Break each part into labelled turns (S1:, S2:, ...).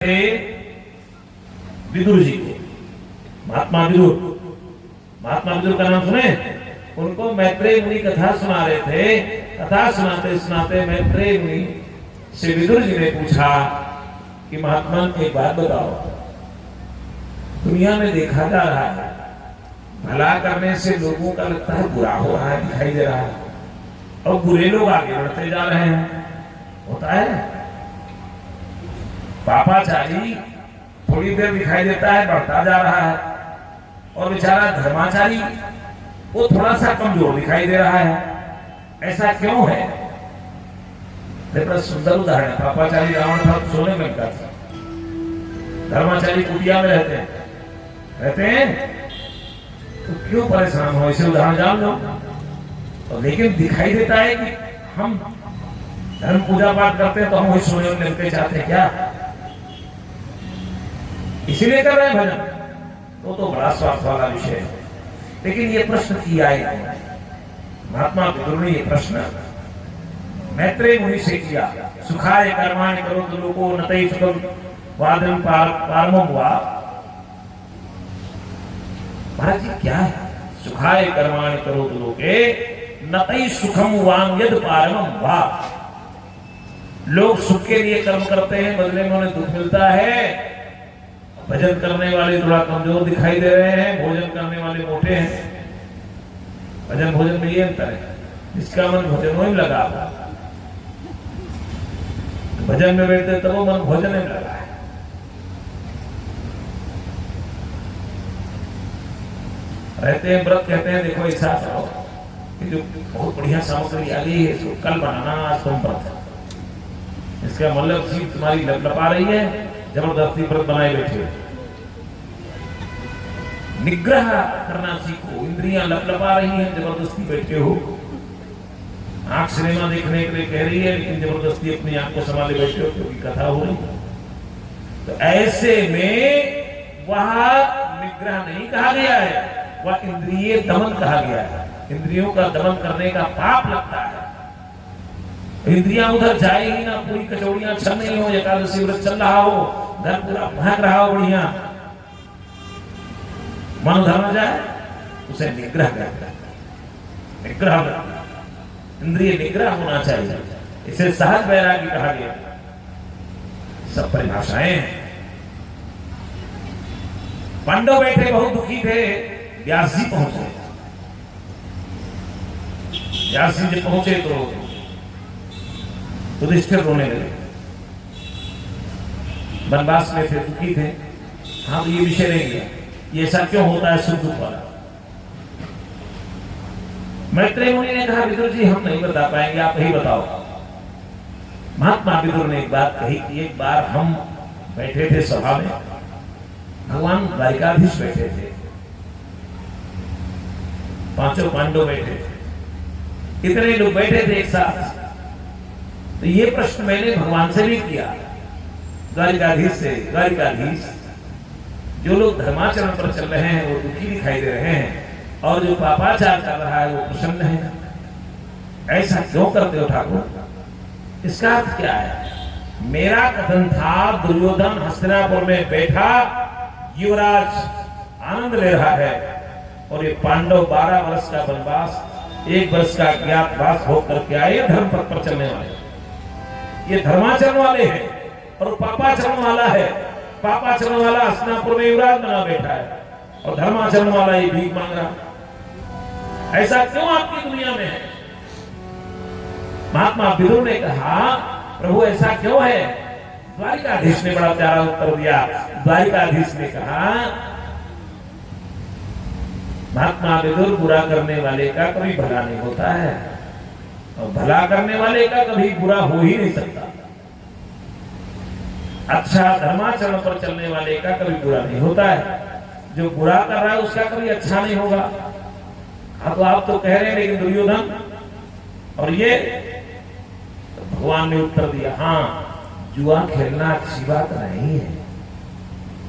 S1: थे विदुर जी को, महात्मा विदुर। महात्मा विदुर का नाम सुने? उनको मैत्रेय मुनि कथा सुना रहे थे। कथा सुनाते सुनाते मैत्रेय मुनि से विदुर जी ने पूछा कि महात्मा एक बात बताओ, दुनिया में देखा जा रहा है भला करने से लोगों का लगता है बुरा हो रहा है, दिखाई दे रहा है, और बुरे लोग आगे बढ़ते जा रहे हैं। होता है पापाचारी थोड़ी देर दिखाई देता है, बढ़ता जा रहा है, और बेचारा धर्माचारी वो थोड़ा सा कमजोर दिखाई दे रहा है। ऐसा क्यों है? बड़ा सुंदर उदाहरण है। पापाचारी रावण था, सोने में लगता था। धर्माचारी कुटिया में रहते हैं तो क्यों परेशान हो? इसे उदाहरण जान लो। तो लेकिन दिखाई देता है कि हम धर्म पूजा पाठ करते हैं तो हम वही सोने में लगते चाहते हैं क्या? इसीलिए कर रहे हैं भजन। तो बड़ा स्वार्थ वाला विषय है। लेकिन ये प्रश्न किया है महात्मा विदुर ने, ये प्रश्न मैत्रेय मुनि से किया। सुखाय कर्माणि करोतु लोको नतै सुखम वादं पारमं वा। महाराज जी क्या है? सुखाय कर्माणि करोतु लोके नतै सुखम वां यद पारमं वा। लोग सुख के लिए कर्म करते हैं, बदले में उन्हें दुख मिलता है। भजन करने वाले थोड़ा कमजोर दिखाई दे रहे हैं, भोजन करने वाले मोटे हैं। भजन भोजन में ये अंतर है, जिसका मन भजनों में लगा, भजन में बैठते तब वो मन भोजन में लगा है। रहते हैं व्रत, कहते हैं देखो ऐसा करो कि जो बहुत बढ़िया सामग्री आ गई है इसको कल बनाना, आज तुम व्रत। इसका मतलब जीभ तुम्हारी लपलपा रही है, जबरदस्ती व्रत बनाए बैठे। निग्रह करना सीखो। इंद्रियां लपलपा रही हैं, जबरदस्ती बैठे हो। आंख सिनेमा देखने के लिए कह रही है, लेकिन जबरदस्ती अपनी आंख को संभाले बैठे हो क्योंकि कथा हो रही। तो ऐसे में वह निग्रह नहीं कहा गया है, वह इंद्रिय दमन कहा गया है। इंद्रियों का दमन करने का पाप लगता है। इंद्रियां उधर जाए ही ना, पूरी कचौड़ियां छल नहीं हो, एकादशी व्रत चल रहा हो, घर पूरा भाग रहा हो बढ़िया, मन उधर न जाए, उसे निग्रह कहते हैं। निग्रह, इंद्रिय निग्रह होना चाहिए। इसे सहज वैराग्य कहा गया। सब परिभाषाएं। पांडव बैठे बहुत दुखी थे, व्यास जी पहुंचे। व्यास जी जब पहुंचे तो युधिष्ठिर रोने लगे। वनवास में थे, दुखी थे। हाँ तो ये विषय नहीं है, ये ऐसा क्यों होता है सुख दुख वाला? मैत्रेय मुनि ने कहा विदुर जी हम नहीं बता पाएंगे, आप ही बताओ। महात्मा विदुर ने एक बात कही कि एक बार हम बैठे थे सभा में, भगवान द्वारिकाधीश बैठे थे, पांचों पांडव बैठे थे, इतने लोग बैठे थे एक साथ। तो ये प्रश्न मैंने भगवान से भी किया, द्वारिकाधीश से। द्वारिकाधीश, जो लोग धर्माचरण पर चल रहे हैं वो दुखी दिखाई दे रहे हैं, और जो पापाचार कर रहा है वो प्रसन्न है। ऐसा क्यों करते हो ठाकुर? इसका अर्थ क्या है? मेरा कथन था दुर्योधन हस्तिनापुर में बैठा युवराज आनंद ले रहा है, और ये पांडव 12 वर्ष का वनवास, 1 वर्ष का ज्ञातवास होकर के आए धर्म पथ पर चलने वाले। ये धर्माचरण वाले हैं और पापाचरण वाला है। पापाचरण वाला हस्तिनापुर में युवराज बना बैठा है, और धर्माचरण वाला ये भीख मांग रहा। ऐसा क्यों आपकी दुनिया में है? महात्मा विदुर ने कहा प्रभु ऐसा क्यों है? द्वारिकाधीश ने बड़ा प्यारा उत्तर दिया। द्वारिकाधीश ने कहा महात्मा विदुर, बुरा करने वाले का कभी भला नहीं होता है, और भला करने वाले का कभी बुरा हो ही नहीं सकता। अच्छा धर्माचरण पर चलने वाले का कभी बुरा नहीं होता है, जो बुरा कर रहा है उसका कभी अच्छा नहीं होगा। हाँ तो आप तो कह रहे हैं, लेकिन दुर्योधन और ये, तो भगवान ने उत्तर दिया हाँ जुआ खेलना अच्छी बात नहीं है।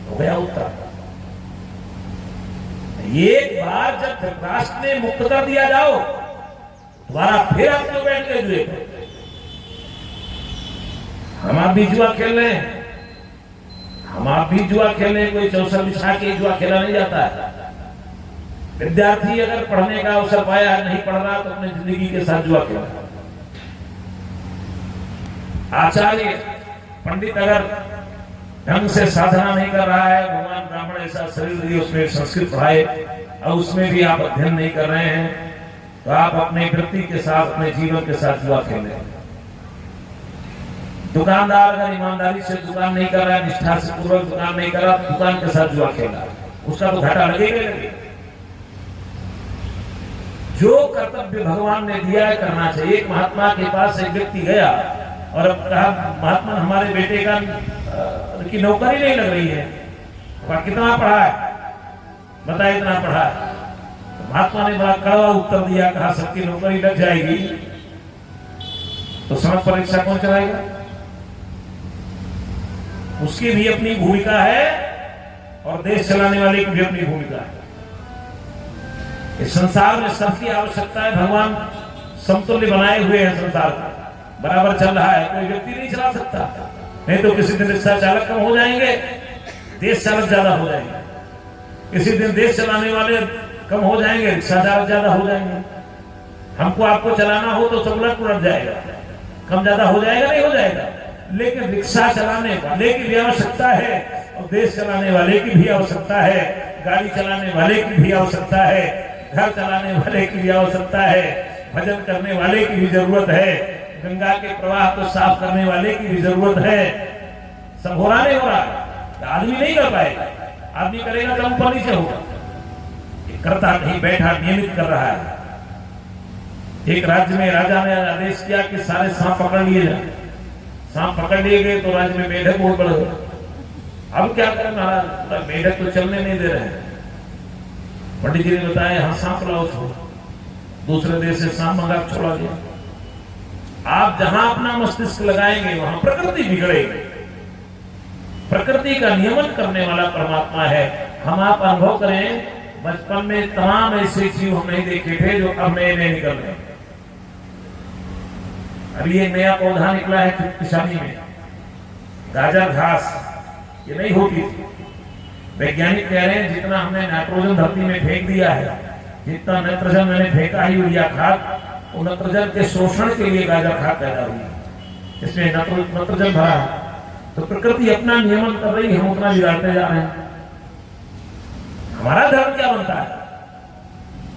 S1: हो गया उत्तर। एक बार जब धृतराष्ट्र ने मुक्त कर दिया जाओ, दोबारा फिर आप क्यों बैठ गए जुए? हम आप भी जुआ खेल रहे हैं, हम आप भी जुआ खेले, कोई चौसर बिछा के जुआ खेला नहीं जाता है। विद्यार्थी अगर पढ़ने का अवसर पाया, नहीं पढ़ रहा तो अपनी जिंदगी के साथ जुआ खेला। आचार्य पंडित अगर ढंग से साधना नहीं कर रहा है, भगवान ब्राह्मण ऐसा शरीर दिए उसमें संस्कृत पढ़ाए और उसमें भी आप अध्ययन नहीं कर रहे हैं, तो आप अपने वृत्ति के साथ, अपने जीवन के साथ जुआ खेल रहे हैं। दुकानदार अगर ईमानदारी से दुकान नहीं कर रहा है, निष्ठा से पूर्वक दुकान नहीं कर रहा, दुकान के साथ जुआ खेल रहा है, उसका तो घाटा लगेगा। जो कर्तव्य भगवान ने दिया है करना चाहिए। एक महात्मा के पास एक व्यक्ति गया और अब कहा, महात्मा हमारे बेटे का की नौकरी नहीं लग रही है, पर कितना पढ़ा है बताए, इतना पढ़ा है। तो महात्मा ने बड़ा कड़वा उत्तर दिया, कहा सबकी नौकरी लग जाएगी तो सड़क परीक्षा कौन चलाएगा? उसकी भी अपनी भूमिका है और देश चलाने वाले की भी अपनी भूमिका है। इस संसार में सबकी आवश्यकता है। भगवान समतुल्य बनाए हुए हैं, संसार बराबर चल रहा है, कोई व्यक्ति नहीं चला सकता। नहीं तो किसी दिन रिक्शा चालक कम हो जाएंगे, देश चालक ज्यादा हो जाएंगे। किसी दिन देश चलाने वाले कम हो जाएंगे, रिक्शा चालक ज्यादा हो जाएंगे। हमको आपको चलाना हो तो सब उलट जाएगा, कम ज्यादा हो जाएगा, नहीं हो जाएगा। लेकिन रिक्शा चलाने वाले की भी आवश्यकता है और देश चलाने वाले की भी आवश्यकता है, गाड़ी चलाने वाले की भी आवश्यकता है, घर चलाने वाले की भी आवश्यकता है, भजन करने वाले की भी जरूरत है, गंगा के प्रवाह को साफ करने वाले की भी जरूरत है। सब हो रहा नहीं हो रहा, आदमी नहीं कर पाएगा। आदमी करेगा तो ऊपर नीचे होगा, करता नहीं, बैठा नियमित कर रहा है। एक राज्य में राजा ने आदेश किया कि सारे सांप पकड़ लिए जाए। सांप पकड़ लिए गए तो राज्य में मेढक बहुत बढ़ गए। अब क्या करें महाराज, मेढक तो चलने नहीं दे रहे हैं। पंडित जी ने बताया, हाँ सांप लाओ, दूसरे देश से सांप मंगा छोड़ा गया। आप जहां अपना मस्तिष्क लगाएंगे वहां प्रकृति बिगड़ेगी। प्रकृति का नियमन करने वाला परमात्मा है। हम आप अनुभव करें, बचपन में तमाम ऐसे जीव हम नहीं देखे थे जो अब नए नए निकल रहे। अभी ये नया पौधा निकला है किसानी में, गाजर घास, ये नहीं होती थी। वैज्ञानिक कह रहे हैं जितना हमने नाइट्रोजन धरती में फेंक दिया है, जितना नाइट्रोजन मैंने फेंका है यूरिया खाद, वो नाइट्रोजन के शोषण के लिए गाजर खाद पैदा हुई है। इसमें नाइट्रोजन भरा है, तो प्रकृति अपना नियमन कर रही है, हम उतना बिगाड़ते जा रहे हैं। हमारा धर्म क्या बनता है?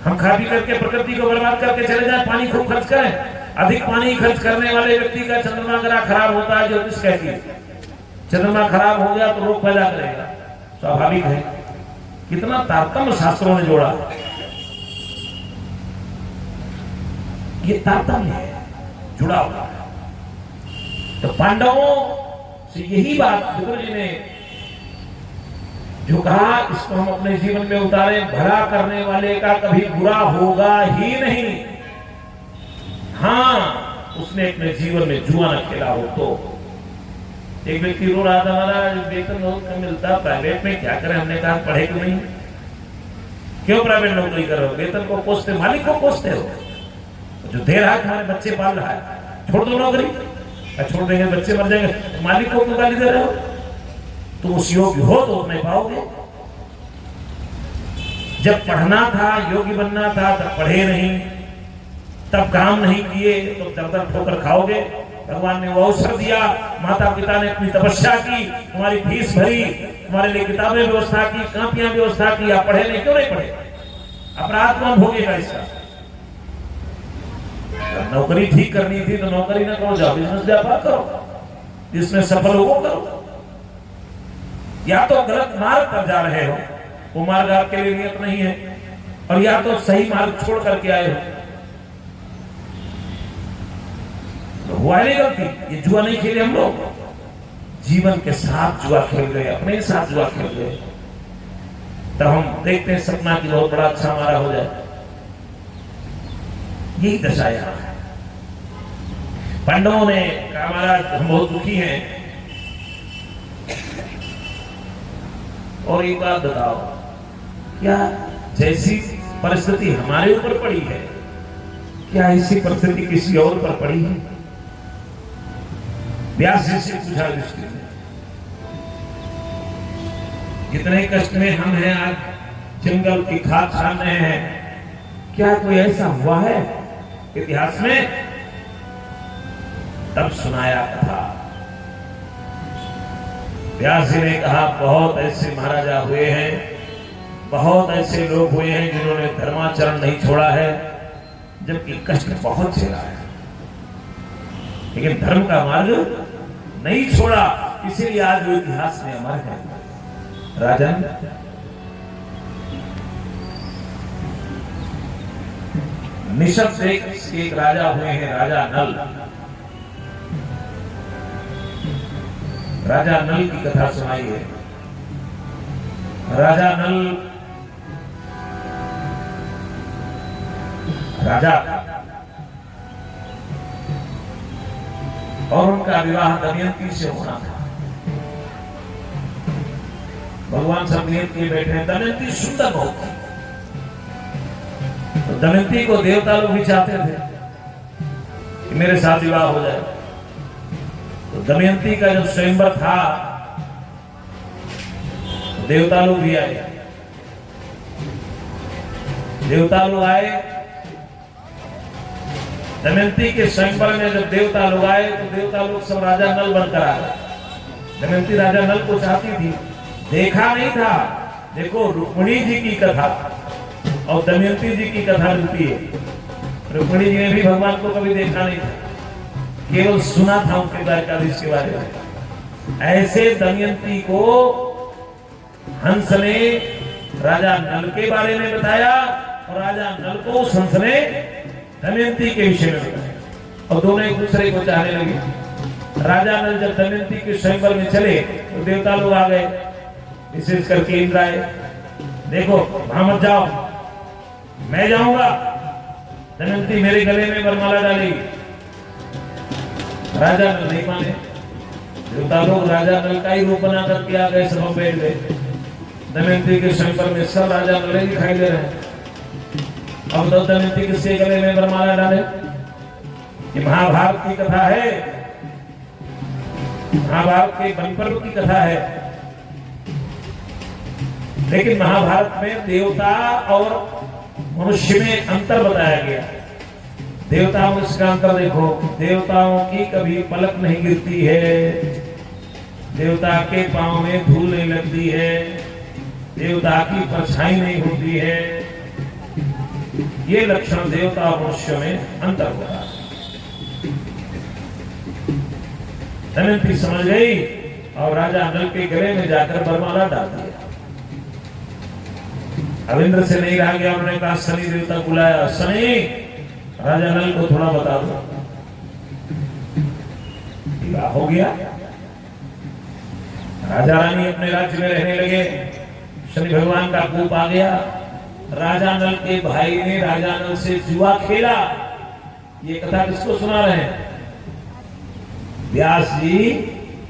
S1: हम खा पी करके प्रकृति को बर्बाद करके चले जाए, पानी खूब खर्च करें। अधिक पानी खर्च करने वाले व्यक्ति का चंद्रमा ग्रह खराब होता है, ज्योतिष कहती है। चंद्रमा खराब हो गया तो रोग पैदा करेगा, स्वाभाविक है। कितना तारतम्य शास्त्रों ने जोड़ा, ये तारतम्य है, जुड़ा हुआ है। तो पांडवों से यही बात गुरु जी ने जो कहा, इसको हम अपने जीवन में उतारें। भला करने वाले का कभी बुरा होगा ही नहीं। हाँ, उसने अपने जीवन में जुआ न खेला हो तो। एक व्यक्ति रो रहा था, हमारा वेतन बहुत कम मिलता, प्राइवेट में क्या करें। हमने कहा पढ़े क्यों नहीं? क्यों प्राइवेट नौकरी कर रहे हो? वेतन को कोसते, मालिक को कोसते हो। जो दे रहा है तुम्हारे बच्चे पाल रहा है, छोड़ दो नौकरी। छोड़ देंगे बच्चे मर जाएंगे, मालिक को क्यों गाली दे रहे हो? तुम उस योग्य हो तो नहीं पाओगे। जब पढ़ना था, योग्य बनना था, तब पढ़े नहीं, तब काम नहीं किए तो दर ठोकर खाओगे। भगवान ने वो अवसर दिया, माता पिता ने अपनी तपस्या की, तुम्हारी फीस भरी, तुम्हारे लिए किताबें व्यवस्था की, कापियां व्यवस्था की, आप पढ़े नहीं, क्यों नहीं पढ़े? अपराध कौन भोगेगा इसका? नौकरी ठीक करनी थी तो नौकरी ना करो, जाओ बिजनेस व्यापार करो, जिसमें सफल हो वो करो। या तो गलत मार्ग पर जा रहे हो, वो मार्ग आपके लिए नियत नहीं है, और या तो सही मार्ग छोड़ करके आए हो। तो हुआ नहीं गलती, ये जुआ नहीं खेले हम लोग, जीवन के साथ जुआ खेल गए, अपने साथ जुआ खेल गए। तब हम देखते हैं सपना की बहुत बड़ा अच्छा हमारा हो जाए। यही दशा यहां है। पांडवों ने कहा, महाराज हम बहुत दुखी हैं, और एक बात बताओ, क्या जैसी परिस्थिति हमारे ऊपर पड़ी है, क्या ऐसी परिस्थिति किसी और पर पड़ी है? व्यास जी से पूछा युधिष्ठिर ने। कितने कष्ट में हम हैं, आज जंगल की खाद छान रहे हैं। क्या कोई ऐसा हुआ है इतिहास में? तब सुनाया कथा। व्यास जी ने कहा बहुत ऐसे महाराजा हुए हैं, बहुत ऐसे लोग हुए हैं जिन्होंने धर्माचरण नहीं छोड़ा है, जबकि कष्ट बहुत झेला है, लेकिन धर्म का मार्ग नहीं छोड़ा, इसीलिए आज वो इतिहास में अमर है। राजन, निशब्द एक राजा हुए हैं, राजा नल। राजा नल की कथा सुनाई है। राजा नल राजा और उनका विवाह दमयंती से होना था। भगवान सब नियत किए बैठे हैं। दमयंती सुंदर बहुत थी, तो दमयंती को देवता लोग भी चाहते थे कि मेरे साथ विवाह हो जाए। तो दमयंती का जो स्वयंवर था, तो देवता लोग भी आए। देवता लोग आए, दमयंती के स्वयंवर में जब देवता लोग आए तो देवता लोग सब राजा नल बनकर आए। दमयंती राजा नल को चाहती थी, देखा नहीं था। देखो, रुक्मिणी जी की कथा और दमयंती जी की कथा मिलती है। रुक्मिणी जी ने भी भगवान को कभी देखा नहीं था, केवल सुना था उनके द्वारकाधीश के बारे में। ऐसे दमयंती को हंस ने राजा नल के बारे में बताया और राजा नल को उस हंस ने दमयंती के विषय में बताया, और दोनों एक दूसरे को चाहने लगे। राजा नल जब दमयंती के स्वयंवर में चले तो देवता लोग आ गए, विशेष करके इंद्र आए। देखो, वहां मत जाओ, मैं जाऊंगा, दमयंती मेरे गले में वरमाला डालेगी। राजा नल नहीं माने। देवता लोग राजा नल का ही रूप बना करके आ गए, सब बैठ गए। दमयंती के स्वयंवर में सब राजा नल दिखाई दे रहे हैं। अब तो दमयंती किसके गले में वरमाला डाले? ये महाभारत की कथा है, महाभारत के वन पर्व की कथा है। लेकिन महाभारत में देवता और मनुष्य में अंतर बताया गया। देवता मनुष्य का अंतर देखो, देवताओं की कभी पलक नहीं गिरती है, देवता के पांव में धूल नहीं लगती है, देवता की परछाई नहीं होती है। ये लक्षण देवता और मनुष्य में अंतर होता है। दमयंती समझ गई और राजा नल के गले में जाकर वरमाला डाल दिया। अब इंद्र से नहीं रहा गया, उन्होंने कहा शनि देवता बुलाया, शनि राजा नल को थोड़ा बता दो। विवाह हो गया, राजा रानी अपने राज्य में रहने लगे। शनि भगवान का कोप आ गया। राजा नल के भाई ने राजा नल से जुआ खेला। ये कथा किसको सुना रहे हैं? व्यास जी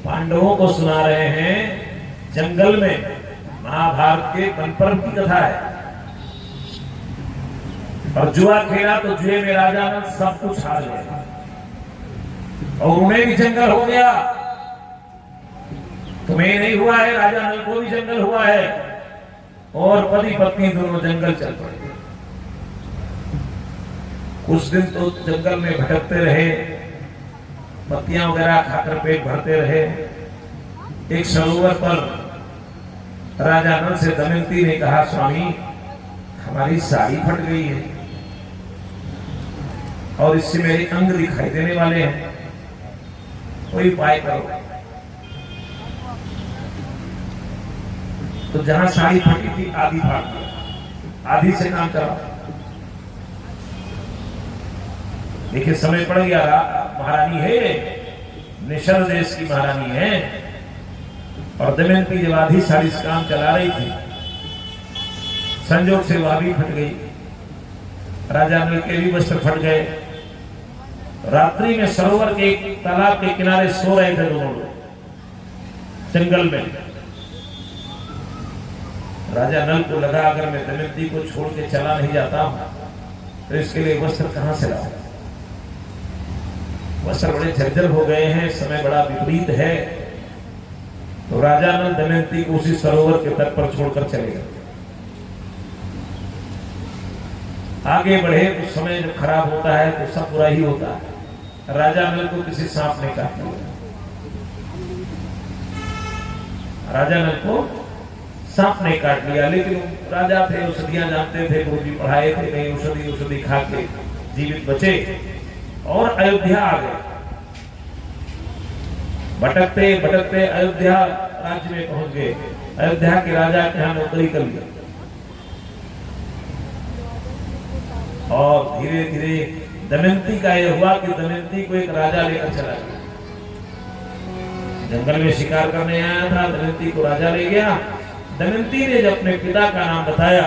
S1: पांडवों को सुना रहे हैं। जंगल में महाभारत के वन पर्व की कथा है, और जुआ खेला तो जुए में राजा नल सब कुछ हार गया और उन्हें भी जंगल हो गया। तुम्हें नहीं हुआ है, राजा नल को भी जंगल हुआ है, और पति पत्नी दोनों जंगल चल पड़े। कुछ दिन तो जंगल में भटकते रहे, पत्तियां वगैरह खाकर पेट भरते रहे। एक सरोवर पर राजा नल से दमयंती ने कहा, स्वामी हमारी साड़ी फट गई है और इससे मेरे अंग दिखाई देने वाले हैं, कोई उपाय करो। तो जहां साड़ी फटी थी आधी फाड़ दिया, आधी से काम करा। देखिए समय पड़ गया, महारानी है, निशल देश की महारानी है, और दमयंती जब आधी साड़ी से काम चला रही थी, संजोग से वह भी फट गई। राजा नल के भी वस्त्र फट गए। रात्रि में सरोवर के तालाब के किनारे सो रहे थे दोनों लोग जंगल में। राजा नल को लगा, अगर मैं दमयंती को छोड़ के चला नहीं जाता तो इसके लिए वस्त्र कहां से लाऊं? वस्त्र बड़े झरझर हो गए हैं, समय बड़ा विपरीत है। तो राजा नल दमयंती को उसी सरोवर के तट पर छोड़कर चले गए। आगे बढ़े तो समय जब खराब होता है तो सब बुरा ही होता है। राजा नल को किसी सांप ने काट लिया। राजा नल को सांप ने काट लिया, लेकिन राजा थे, औषधियां जानते थे, गुरु जी पढ़ाए थे, नहीं औषधि खा के जीवित बचे और अयोध्या आ गए। भटकते भटकते अयोध्या राज्य में पहुंच गए। अयोध्या के राजा के यहाँ नौकरी कर लिया और धीरे धीरे दमयंती का यह हुआ कि दमयंती को एक राजा लेकर चला गया। जंगल में शिकार करने आया था, दमयंती को राजा ले गया। दमयंती ने जब अपने पिता का नाम बताया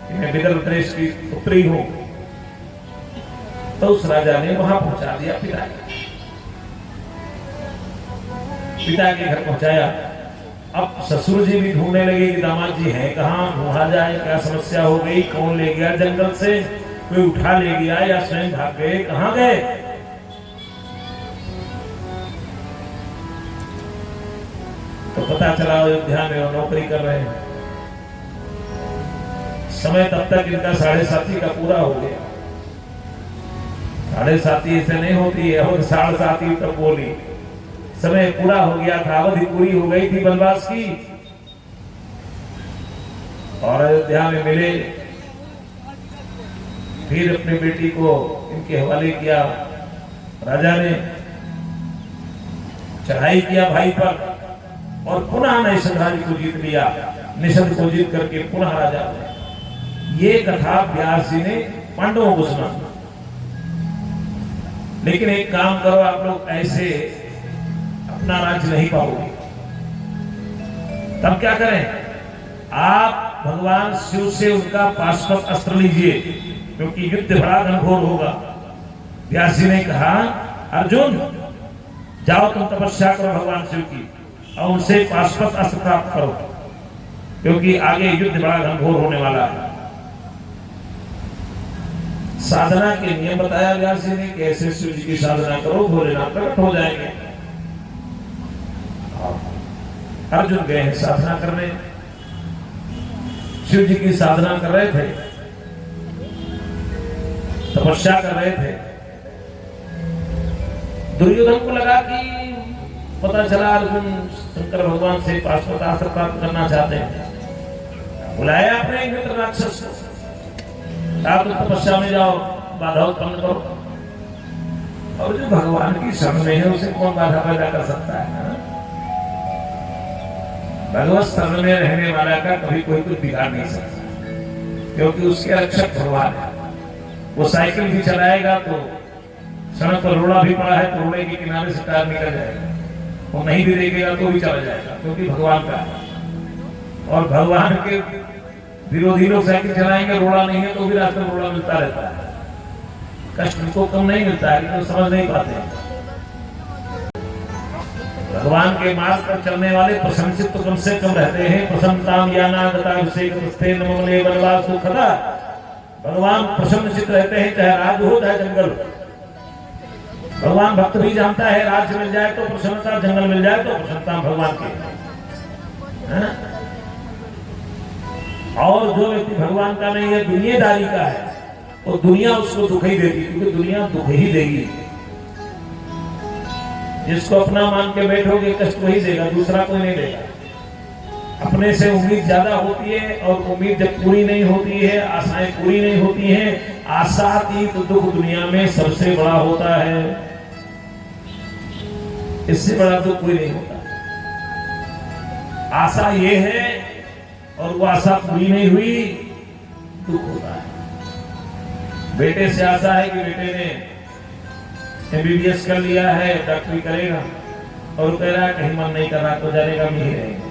S1: कि मैं विदर्भ देश की पुत्री हूं, तो उस राजा ने वहां पहुंचा दिया पिता के घर पहुंचाया। अब ससुर जी भी ढूंढने लगे कि दामाद जी हैं कहाँ, ढूंढा जाए, क्या समस्या हो गई, कौन ले गया जंगल से, कोई उठा ले गया या स्वयं भाग गए, कहाँ गए। तो पता चला अयोध्या में वो नौकरी कर रहे हैं। समय तब तक इनका 7.5 का पूरा हो गया। 7.5 ऐसे नहीं होती है, और 7.5 तक बोली, समय पूरा हो गया था, अवधि पूरी हो गई थी वनवास की। और अयोध्या में मिले, फिर अपनी बेटी को इनके हवाले किया। राजा ने चढ़ाई किया भाई पर और पुनः निषद को जीत लिया। निषद को जीत करके पुनः राजा। ये कथा व्यास जी ने पांडवों को सुना। लेकिन एक काम करो, आप लोग ऐसे अपना राज्य नहीं पाओगे। तब क्या करें, आप भगवान शिव से उनका पाशुपत अस्त्र लीजिए, क्योंकि युद्ध बड़ा घनघोर होगा। व्यास जी ने कहा, अर्जुन जाओ तुम तपस्या करो भगवान शिव की और उनसे पाशुपत अस्त्र प्राप्त करो, क्योंकि आगे युद्ध बड़ा घनघोर होने वाला है। साधना के नियम बताया व्यास जी ने कि ऐसे शिव जी की साधना करो, भोलेनाथ प्रकट हो जाएंगे। अर्जुन गए हैं साधना करने, शिव जी की साधना कर रहे थे, तपस्या कर रहे थे। दुर्योधन को लगा कि पता चला अर्जुन शंकर भगवान से पाशुपत अस्त्र प्राप्त करना चाहते हैं। बुलाया अपने मित्र राक्षस को, आप तो तपस्या में जाओ, बाधा उत्पन्न करो। और जो भगवान की शरण में है उसे कौन बाधा पैदा कर सकता है। भगवत शरण में रहने वाला का कभी कोई कुछ बिगाड़ नहीं सकता, क्योंकि उसके रक्षक भगवान है। वो साइकिल भी चलाएगा तो सड़क पर रोड़ा भी पड़ा है तो रोड़े के किनारे से टायर निकल जाएगा, वो नहीं भी देखेगा तो भी चला जाएगा, क्योंकि भगवान का है। और भगवान के विरोधी लोग साइकिल चलाएंगे, रोड़ा नहीं है तो भी रास्ते में रोड़ा मिलता रहता है। कष्ट उनको कम नहीं मिलता है, लेकिन समझ नहीं पाते। भगवान के मार्ग पर चलने वाले प्रशंसित तो कम से कम रहते हैं। प्रसन्नताम याना गताभिषेकस्ते नमोले वनवास दुखदा। भगवान प्रसन्नचित रहते हैं, चाहे राज हो चाहे जंगल। भगवान भक्त भी जानता है, राज्य मिल जाए तो प्रसन्नता, जंगल मिल जाए तो प्रसन्नता भगवान की है। और जो व्यक्ति भगवान का नहीं है, दुनियादारी का है, वो दुनिया उसको दुख ही देगी, क्योंकि दुनिया दुख ही देगी। जिसको अपना मान के बैठोगे कष्ट वही देगा, दूसरा कोई नहीं देगा। अपने से उम्मीद ज्यादा होती है और उम्मीद जब पूरी नहीं होती है, आशाएं पूरी नहीं होती हैं, आशातीत दुख दुनिया में सबसे बड़ा होता है। इससे बड़ा दुख कोई नहीं होता। आशा ये है और वो आशा पूरी नहीं हुई, दुख होता है। बेटे से आशा है कि बेटे ने MBBS कर लिया है, डॉक्टरी करेगा, और कह रहा है कहीं मन नहीं कर रहा तो जानेगा नहीं रहेगा।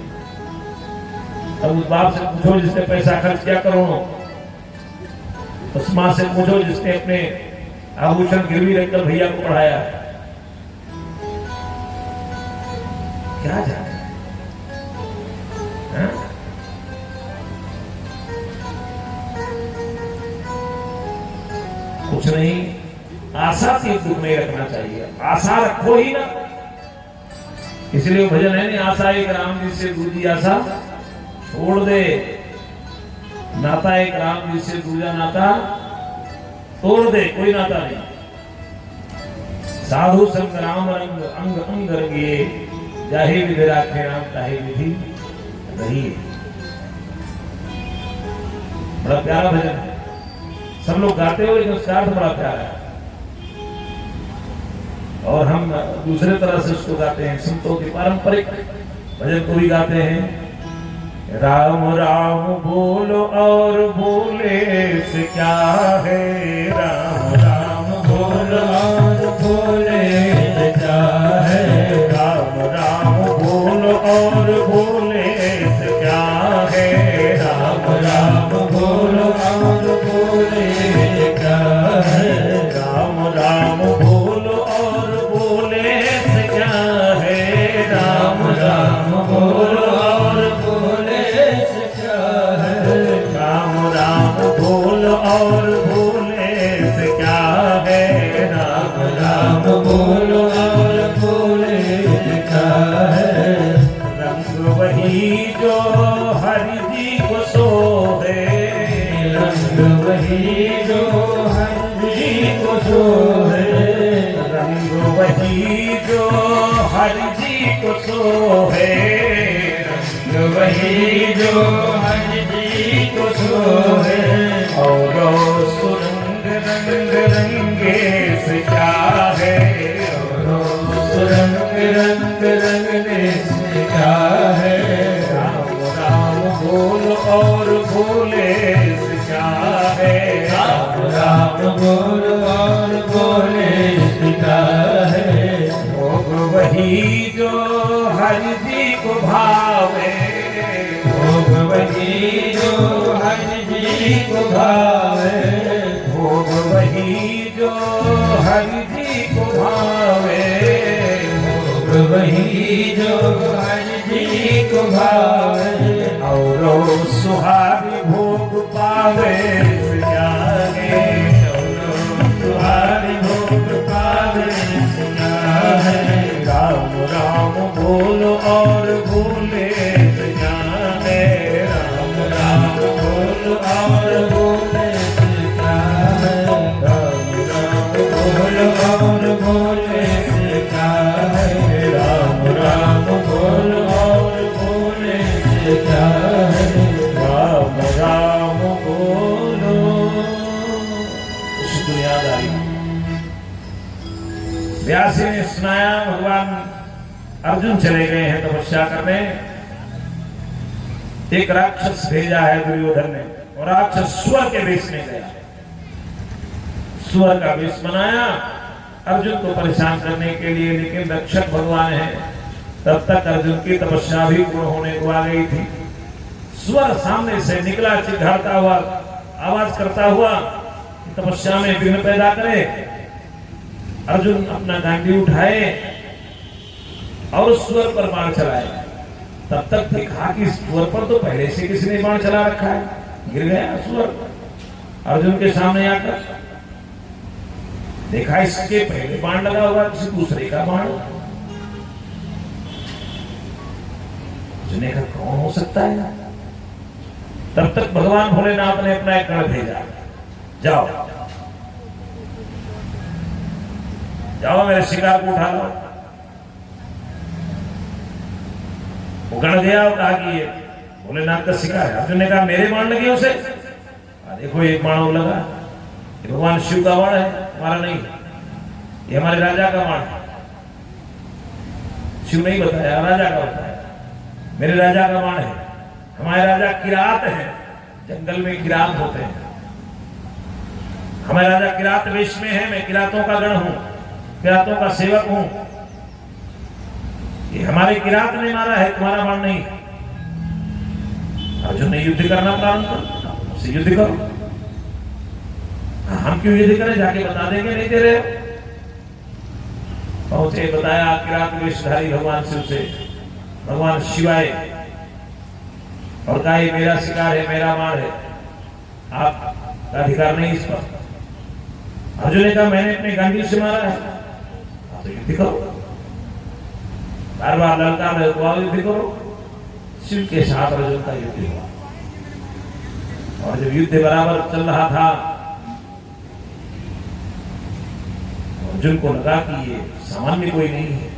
S1: अब उस बाप से पूछो जिसने पैसा खर्च किया करोड़ों, उस माँ से पूछो जिसने अपने आभूषण गिरवी रखकर भैया को पढ़ाया, क्या जाने। कुछ नहीं, आशा से दुख नहीं रखना चाहिए। आशा रखो ही ना, इसलिए वो भजन है नहीं, आशा एक राम जी से दूजी आशा छोड़ दे, नाता एक राम जी से दूजा नाता तोड़ दे, कोई नाता नहीं। साधु संग राम रंग अंग अंग रंगिए, जाहि विधि राखे राम ताहि विधि रहिए। बड़ा प्यारा भजन है, सब लोग गाते हो, लेकिन उसका अर्थ बड़ा प्यारा है। और हम दूसरे तरह से उसको गाते हैं, संतों के पारंपरिक भजन को भी गाते हैं। राम राम बोलो और बोले से क्या है, राम राम बोलो और बोले से क्या है, राम राम बोलो और बोले से क्या है, राम राम बोलो और बोले से क्या है, राम राम बोलो और बोले से क्या है, राम राम बोलो और बोले से क्या है, राम राम बोलो और बोले से क्या है, राम राम बोलो और बोले से क्या है। रंग वही जो हरि जी को सोहे, रंग वही जो हरि जी को सोहे, रंग वही जो हरि जी को सोहे, रंग वही जो हरि जी को सोहे। और सुरंग रंग रंगे से क्या है, और सुरंग रंग रंगने से क्या है, राम राम बोल और बोले से क्या है, राम राम बोल और बोले से क्या है। भोग वही जो हरि जी को भावे, भोग वही जो हरि जी को भावे, भोग वही जो हरि जी को भावे, भोग वही जो हरि जी को भावे। और सुहारी भोग पावे से क्या है, और सुहारी भोग पावे से क्या है, राम राम बोलो और बोले से क्या है, राम राम बोलो और बोले से क्या है, राम राम बोलो और बोले से क्या है, राम राम बोलो और बोले से क्या है, राम राम बोलो। उसी दुनियादारी व्यास जी ने सुनाया, भगवान अर्जुन चले गए हैं तपस्या करने, एक राक्षस भेजा है दुर्योधन ने, और राक्षस स्वर के वेश में गया, स्वर का वेश बनाया अर्जुन को परेशान करने के लिए। लेकिन रक्षक भगवान है, तब तक अर्जुन की तपस्या भी पूर्ण होने को आ गई थी। स्वर सामने से निकला, चिल्लाता हुआ, आवाज करता हुआ, तपस्या में विघ्न पैदा करे। अर्जुन अपना गांडी उठाए और उस स्वर पर बाण चलाए। तब तक देखा कि स्वर पर तो पहले से किसी ने बाण चला रखा है, गिर गया स्वर अर्जुन के सामने आकर। देखा इसके पहले बाण लगा हुआ, किसी दूसरे का बाण। अर्जुन का कौन हो सकता है? तब तक भगवान भोलेनाथ ने अपना एक गण भेजा, जाओ जाओ मेरे शिकार को उठा लो। वो गण गया और कहा कि ये भोलेनाथ का शिकार है। अर्जुन ने कहा मेरे बाण लगे उसे? देखो एक बाण और लगा, ये भगवान शिव का बाण है, हमारा नहीं, ये हमारे राजा का बाण है। शिव नहीं बताया, राजा का बताया, मेरे राजा का बाण है। हमारे राजा किरात है, जंगल में किरात होते हैं। हमारे राजा किरात वेश में है, मैं किरातों का गण हूं, किरातों का सेवक हूं। ये हमारे किरात ने मारा है, तुम्हारा बाण नहीं। अर्जुन ने युद्ध करना प्रारंभ कर, उससे युद्ध करो। हम क्यों युद्ध करें, जाके बता देंगे, नहीं दे रहे। पहुंचे, बताया किरात वेशधारी भगवान शिव से, भगवान शिवाय, और कहा ये मेरा शिकार है, मेरा बाण है, आपका अधिकार नहीं इस पर। अर्जुन ने कहा मैंने अपने गांडी से मारा है, तो युद्ध करो। बार बार ललकार रहे तो आओ युद्ध करो। शिव के साथ अर्जुन का युद्ध हुआ, और जब युद्ध बराबर चल रहा था, अर्जुन को लगा कि ये सामान्य कोई नहीं है,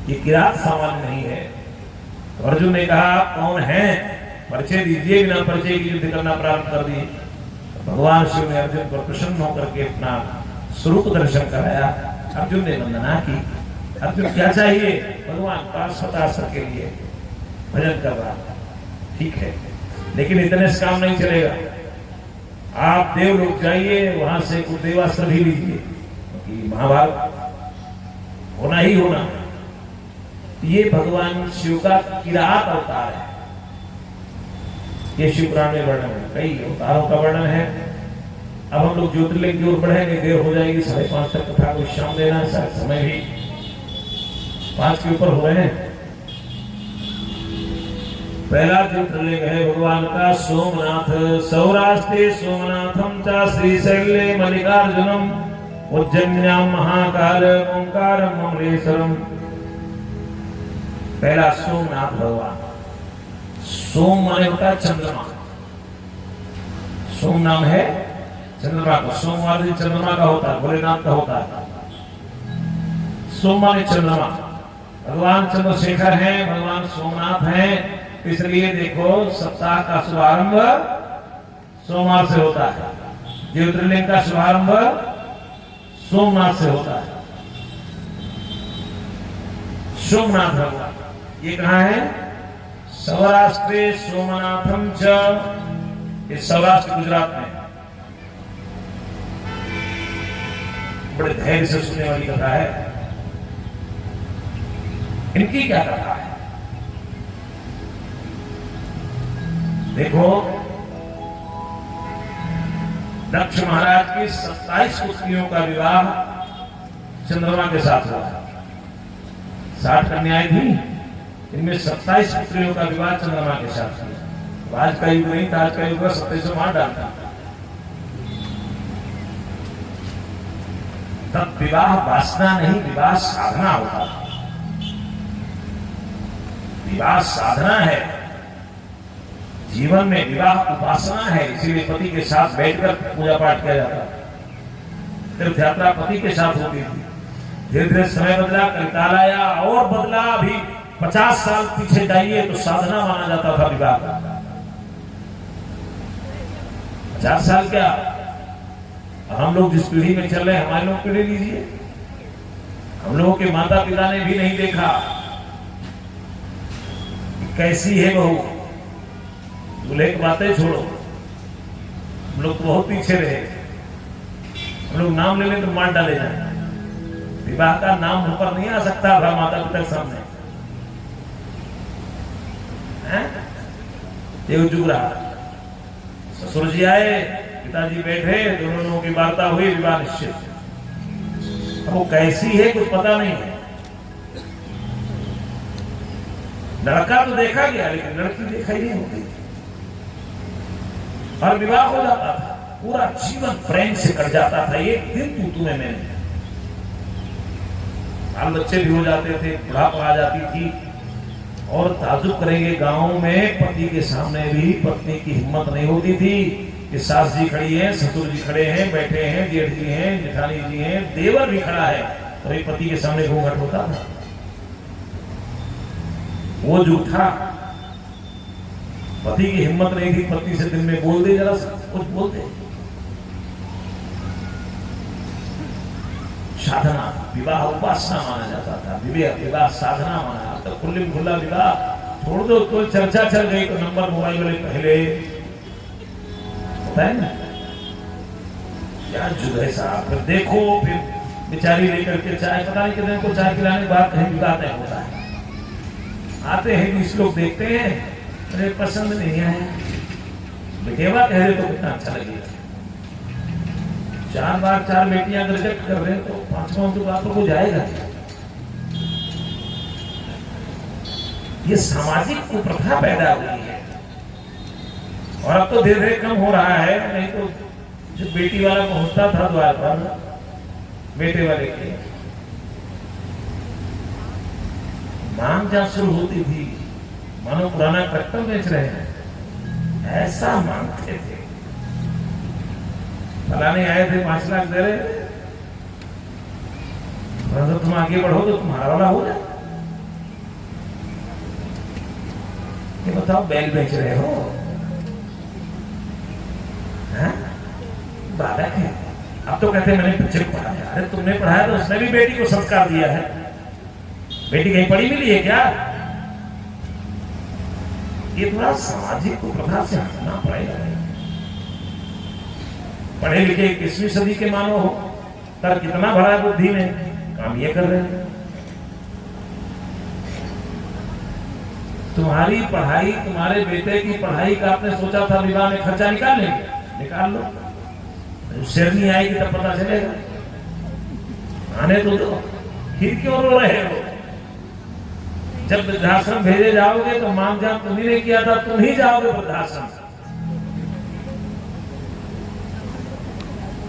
S1: ये किरात सामान्य नहीं है। तो अर्जुन ने कहा कौन है, परिचय दीजिए। बिना परिचय की युद्ध करना प्रारंभ कर दिए। तो भगवान शिव ने अर्जुन पर प्रसन्न होकर के अपना स्वरूप दर्शन कराया। अर्जुन ने वंदना की। अर्जुन क्या चाहिए, भगवान पाशुपतास्त्र के लिए भजन कर रहा। ठीक है, लेकिन इतने से काम नहीं चलेगा, आप देवलोक जाइए, वहां से कुछ देवास्त्र भी लीजिए, क्योंकि महाभारत होना ही होना। ये भगवान शिव का किरात अवतार है। ये शिव पुराण में वर्णन है, कई अवतारों का वर्णन है। अब हम लोग ज्योतिर्लिंग की ओर बढ़ेंगे, देर हो जाएगी। 5:30 तक कथा को विश्राम देना है, शायद समय भी 5 के ऊपर हो रहे हैं। पहला ज्योतिर्लिंग है भगवान का सोमनाथ। सौराष्ट्रे सोमनाथम च श्रीशैले मल्लिकार्जुनम उज्जैन्याम महाकाल ओंकारम अमलेश्वरम। पहला सोमनाथ भगवान। सोम माने होता है चंद्रमा, सोम नाम है चंद्रमा का। सोमवार दिन चंद्रमा का होता है, भोलेनाथ का होता है। सोम माने चंद्रमा। भगवान चंद्रशेखर हैं, भगवान सोमनाथ हैं, इसलिए देखो सप्ताह का शुभारंभ सोमवार से होता है, ज्योतिर्लिंग का शुभारंभ सोमनाथ से होता है। सोमनाथ भगवान ये कहाँ है, सौराष्ट्रे सोमनाथम च, ये सौराष्ट्र गुजरात में। बड़े धैर्य से सुनने वाली कथा है। इनकी क्या कथा है, देखो दक्ष महाराज की 27 पुत्रियों का विवाह चंद्रमा के साथ हुआ। 60 कन्याएं थी, इनमें 27 पुत्रियों का विवाह चंद्रमा के साथ हुआ। आज का युग नहीं था, आज का युग 27 मार डालता। तब विवाह वासना नहीं, विवाह साधना होता। विवाह साधना है, जीवन में विवाह उपासना है। इसीलिए पति के साथ बैठकर पूजा पाठ किया जाता है। तीर्थ यात्रा पति के साथ होती थी। धीरे धीरे समय बदला, कलिकाल आया और बदला। अभी 50 साल पीछे जाइए तो साधना माना जाता था विवाह का। 50 साल क्या, हम लोग जिस पीढ़ी में चल रहे हैं, हमारे लोग पीढ़ी लीजिए। हम लोगों के माता पिता ने भी नहीं देखा कैसी है बहू। दूल्हे की बातें छोड़ो, हम लोग तो बहुत पीछे रहे। हम लोग नाम ले लें तो मार डाले जाए। विवाह का नाम ऊपर नहीं आ सकता था माता पिता के सामने। ये जुग रहा। ससुर जी आए, पिताजी बैठे, दोनों लोगों की वार्ता हुई, विवाह निश्चित। वो कैसी है कुछ पता नहीं है। लड़का तो देखा गया, लेकिन लड़की दिखाई नहीं होती। और विवाह हो जाता था, पूरा जीवन प्रेम से कट जाता था। एक दिन तू में मैंने, बाल बच्चे भी हो जाते थे, बुढ़ापा आ जाती थी। और ताजुब करेंगे, गांव में पति के सामने भी पत्नी की हिम्मत नहीं होती थी कि सास जी खड़ी है, ससुर जी खड़े हैं, बैठे हैं, जेठ जी हैं, जेठानी जी हैं, देवर भी खड़ा है, तो ये पति के सामने घूंघट होता था। वो झूठा, पति की हिम्मत नहीं थी पत्नी से दिन में बोल दे, जरा कुछ बोल दे। साधना, विवाह उपासना माना जाता था, विवाह साधना माना। तो खुल्ली खुल्ला विवाह छोड़ दो, कोई चर्चा चल गई तो नंबर मोबाइल वाले पहले होता है ना, क्या जुग है साहब। फिर देखो, फिर बेचारी लेकर के चाय, पता नहीं कितने को चाय पिलाने के बाद कहीं विवाह तय होता है। आते हैं 20 लोग देखते हैं, अरे पसंद नहीं आया, बेटेवा कह रहे तो कितना अच्छा लगेगा। 4 बार 4 बेटियां रिजेक्ट कर रहे तो 5वां तो बातों को जाएगा। ये सामाजिक कुप्रथा पैदा हुई है, और अब तो धीरे धीरे कम हो रहा है। नहीं तो जो बेटी वाला पहुंचता था द्वार पर बेटे वाले के, मांग जहां शुरू होती थी मानो पुराना कट्टा बेच रहे हैं, ऐसा मांगते थे। फलाने आए थे 5 लाख दे रहे, तो तुम आगे बढ़ो तो तुम्हारा वाला हो जाए। ये बताओ बैल बेच रहे हो, बालक है। अब तो कहते मैंने बच्चे को पढ़ाया। अरे तुमने पढ़ाया तो उसने भी बेटी को संस्कार दिया है। बेटी कहीं पढ़ी मिली है क्या? ये थोड़ा सामाजिक कुप्रथा से हटना पड़ेगा। पढ़े लिखे 21वीं सदी के मानव हो, तर कितना भरा बुद्धि में काम ये कर रहे हैं। तुम्हारी पढ़ाई, तुम्हारे बेटे की पढ़ाई का आपने सोचा था विवाह में खर्चा निकाल लेंगे, निकाल लो। शेर नहीं आएगी तब पता चलेगा। आने तो दो, फिर क्यों रो रहे हो? जब वृद्धाश्रम भेजे जाओगे तो मांग जहां तुम्ही ने किया था, तुम ही जाओगे वृद्धाश्रम।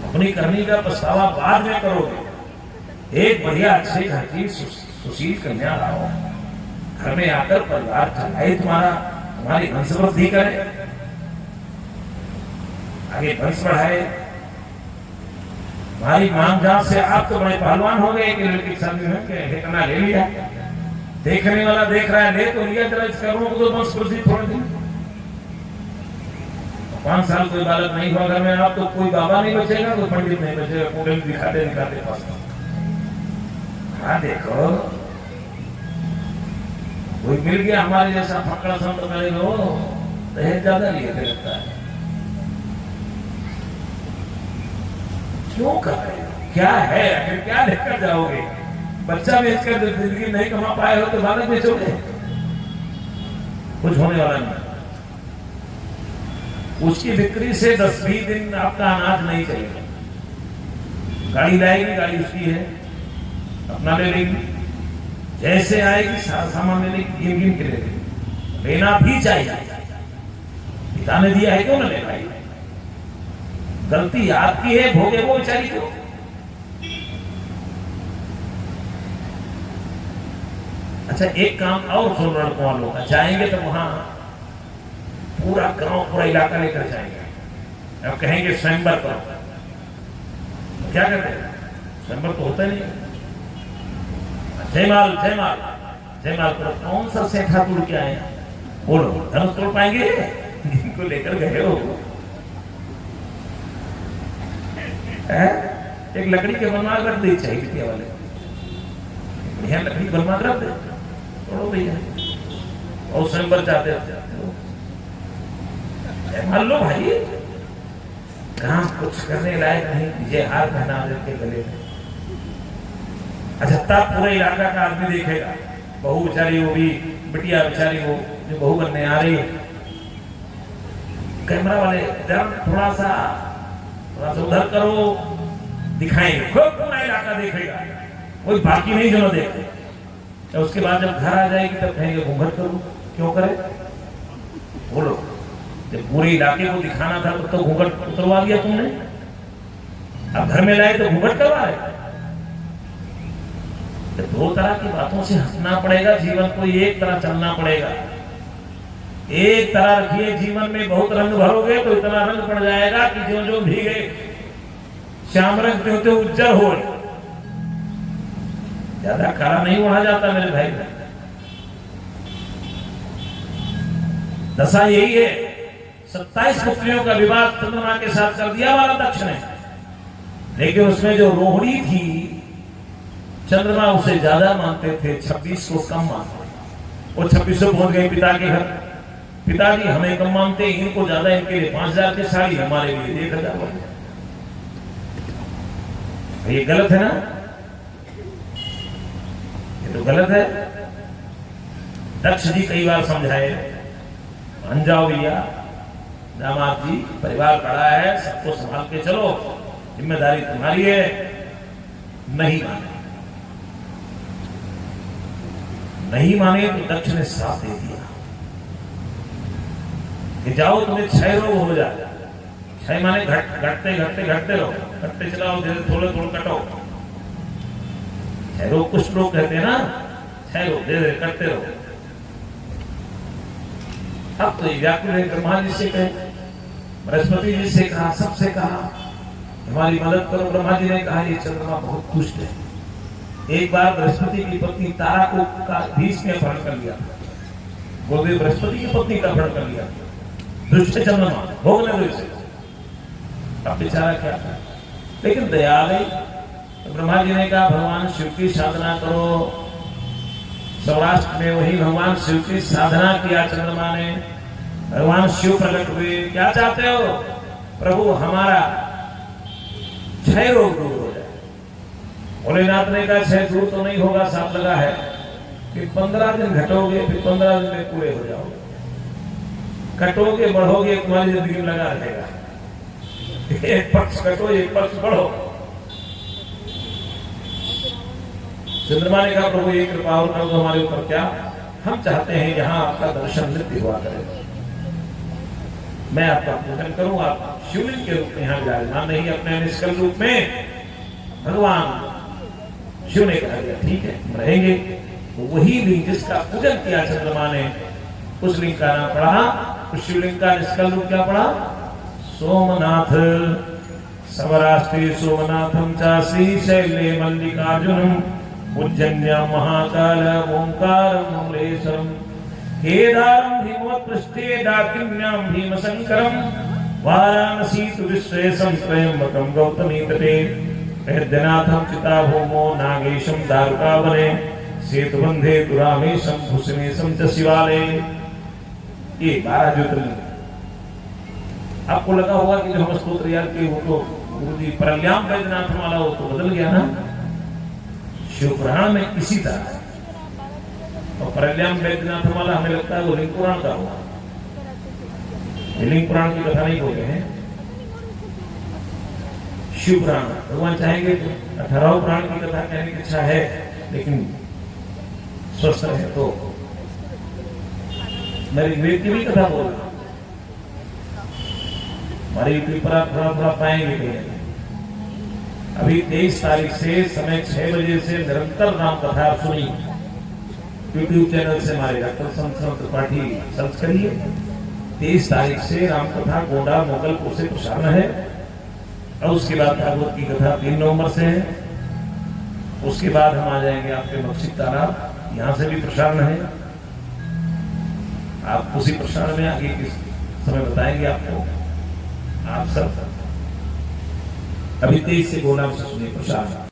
S1: अपनी करनी का पछतावा बाद में करोगे। एक बढ़िया अच्छे घर की सुशील कन्या लाओ, घर में आकर परिवार चलाए, तुम्हारी वंश वृद्धि करे, आगे वंश बढ़ाए। हमारी मांग जहां से आप तो बड़े पहलवान हो गए कि लड़की शादी में ठिकाना ले लिया। देखने वाला देख रहा है, ले तो लिया, जरा इस कर्मों को तो वंश वृद्धि छोड़ दी। 5 साल कोई बालक नहीं हुआ घर में, आप तो कोई बाबा नहीं बचेगा, कोई पंडित नहीं बचेगा, कोई दिखाते दिखाते पास। हाँ देखो, कोई मिल गया हमारे जैसा फकड़ा संत मेरे को, दहेज ज्यादा लिए लगता है। क्यों कर रहे हो? क्या है आखिर, क्या लेकर जाओगे? बच्चा बेचकर जब जिंदगी नहीं कमा पाए हो तो बालक बेचोगे? कुछ होने वाला नहीं। उसकी बिक्री से 10-20 दिन आपका अनाज नहीं चलेगा। गाड़ी लाएगी, गाड़ी उसकी है, अपना ले लेगी, जैसे आएगी सारा सामान ले लेगी, गिन गिन के ले लेगी। लेना भी चाहिए, पिता ने दिया है क्यों ना ले भाई? गलती आपकी है, भोगे वो बेचारी क्यों? अच्छा एक काम और सुन लड़कों वालों का, जाएंगे तो वहां पूरा गांव पूरा इलाका लेकर जाएंगे। अब कहेंगे स्वयंवर करो, क्या करते हैं? स्वयंवर तो होता नहीं। जयमाल जयमाल जयमाल करो। कौन सा सेठा तोड़ के आए? बोलो, धनुष तोड़ पाएंगे? जिनको लेकर गए हो। एक लकड़ी के बनवा रख दे, चाहिए वाले बढ़िया लकड़ी बनवा रख दे, तोड़ो भैया। और स्वयंवर चाहते मान लो भाई, काम कुछ करने लायक नहीं, ये हार पहना देते गले में। अच्छा तब पूरे इलाका का आदमी देखेगा, बहू बेचारी वो भी, बिटिया बेचारी वो जो बहू बनने आ रही है, कैमरा वाले थोड़ा सा उधर करो, दिखाएंगे, खूब पूरा इलाका देखेगा, कोई बाकी नहीं जो न देखे। तो उसके बाद जब घर आ जाएगी तब कहेंगे घूंघट करो। क्यों करे? बोलो, जब पूरे इलाके को दिखाना था तो घूंघट उतरवा दिया तुमने, अब घर में लाए तो घूंघट करवा रहे। तो 2 तरह की बातों से हंसना पड़ेगा, जीवन को एक तरह चलना पड़ेगा। एक तरह रखिए, जीवन में बहुत रंग भरोगे तो इतना रंग पड़ जाएगा कि जो जो भीगे श्याम रंग त्यों त्यों उज्जर हो। ज्यादा काला नहीं ओढ़ा जाता मेरे भाई। दशा यही है। 27 पुत्रियों का विवाह चंद्रमा के साथ कर दिया हमारा दक्ष ने, लेकिन उसमें जो रोहिणी थी, चंद्रमा उसे ज्यादा मानते थे, 26 को कम मानते। वो 26 पहुंच गए पिता के घर। पिताजी हमें कम मानते, इनको ज्यादा, इनके लिए 5000 की साड़ी, हमारे लिए 1000। ये गलत है ना? ये तो गलत है। दक्ष जी कई बार समझाए, मान जाओ भैया, दामाद जी परिवार बड़ा है, सबको संभाल के चलो, जिम्मेदारी तुम्हारी है। नहीं माने, नहीं माने तो दक्ष ने साथ दे दिया कि जाओ, तुम्हें क्षय रोग हो जाए। क्षय माने घटते घटते घटते रहो, घटते चलाओ, थोड़े थोड़े कटो। क्षय रोग कुछ लोग कहते हैं ना, ठहरो, धीरे करते रहो। अब तो व्याकुल है, ब्रह्मा जी से कहे, बृहस्पति जी से कहा, सबसे कहा हमारी मदद करो। ब्रह्मा जी ने कहा ये चंद्रमा बहुत दुष्ट है। एक बार बृहस्पति की पत्नी तारा को भीष ने अपहरण कर लिया, गुरुदेव बृहस्पति की पत्नी का अपहरण कर लिया, दुष्ट चंद्रमा भोगने दो इसे। अब बेचारा क्या था, लेकिन दयालु तो ब्रह्मा जी ने कहा भगवान शिव की साधना करो। सौराष्ट्र में वही भगवान शिव की साधना किया चंद्रमा ने, भगवान शिव प्रकट हुए। क्या चाहते हो प्रभु, हमारा क्षय रोग दूर हो जाए। भोलेनाथ ने कहा क्षय दूर तो नहीं होगा, साथ लगा है कि 15 दिन घटोगे, फिर 15 दिन में पूरे हो जाओगे। कटोगे बढ़ोगे, तुम्हारी जिंदगी में लगा रहेगा। एक पक्ष कटो, एक पक्ष बढ़ो। चंद्रमा ने कहा प्रभु एक कृपा और करो हमारे ऊपर। क्या? हम चाहते हैं यहाँ आपका दर्शन नित्य हुआ करे, मैं आपका पूजन करूं, आप शिवलिंग के रूप में यहाँ विराजमान नहीं, अपने निष्कल रूप में। भगवान शिव ने कहा गया ठीक है हम रहेंगे। तो वही लिंग जिसका पूजन किया चंद्रमा ने, उस लिंग का नाम पड़ा, उस शिवलिंग का निष्कल रूप क्या पड़ा? सोमनाथ। सवराष्ट्रे सोमनाथम च श्रीशैले मल्लिकार्जुनम उज्जन्या महाकाल ओंकारम ममलेश्वरम केदारम हिमवत्पृष्ठे डाकिन्याम भीमशंकरम वाराणसी तु विश्वेशम त्र्यंबकम गौतमी तटे वैद्यनाथम चिताभूमो नागेशम दारुकावने सेतुबंधे दुरामेशम भूषणेशम च शिवालये। ये 12 ज्योतिर्लिंग। आपको लगा होगा कि जो हम स्तोत्र याद किए वो तो गुरुजी प्रल्याम वैद्यनाथ वाला वो तो बदल गया ना, शिव पुराण में इसी तरह है। और प्रल्याम वैद्यनाथ वाला हमें लगता है वो लिंग पुराण का होगा। लिंग पुराण की कथा नहीं बोले हैं, शिव पुराण। भगवान चाहेंगे तो 18 पुराण की कथा कहने की इच्छा है, लेकिन स्वस्थ है तो मैं ऋग्वेद की भी कथा बोल रहा हूं। हमारी कृपा थोड़ा थोड़ा पाएंगे। अभी 23 तारीख से समय 6 बजे से निरंतर राम कथा सुनी यूट्यूब चैनल से हमारे डॉक्टर संत त्रिपाठी सर्च करिए। 23 तारीख से राम कथा गोंडा मोगलपुर से प्रसारण है, और उसके बाद भागवत की कथा 3 नवंबर से है। उसके बाद हम आ जाएंगे आपके मस्जिद तालाब, यहाँ से भी प्रसारण है। आप उसी प्रसारण में आगे किस समय बताएंगे आपको। आप सब अभी 23 से गोंडा से सुनिए प्रसारण।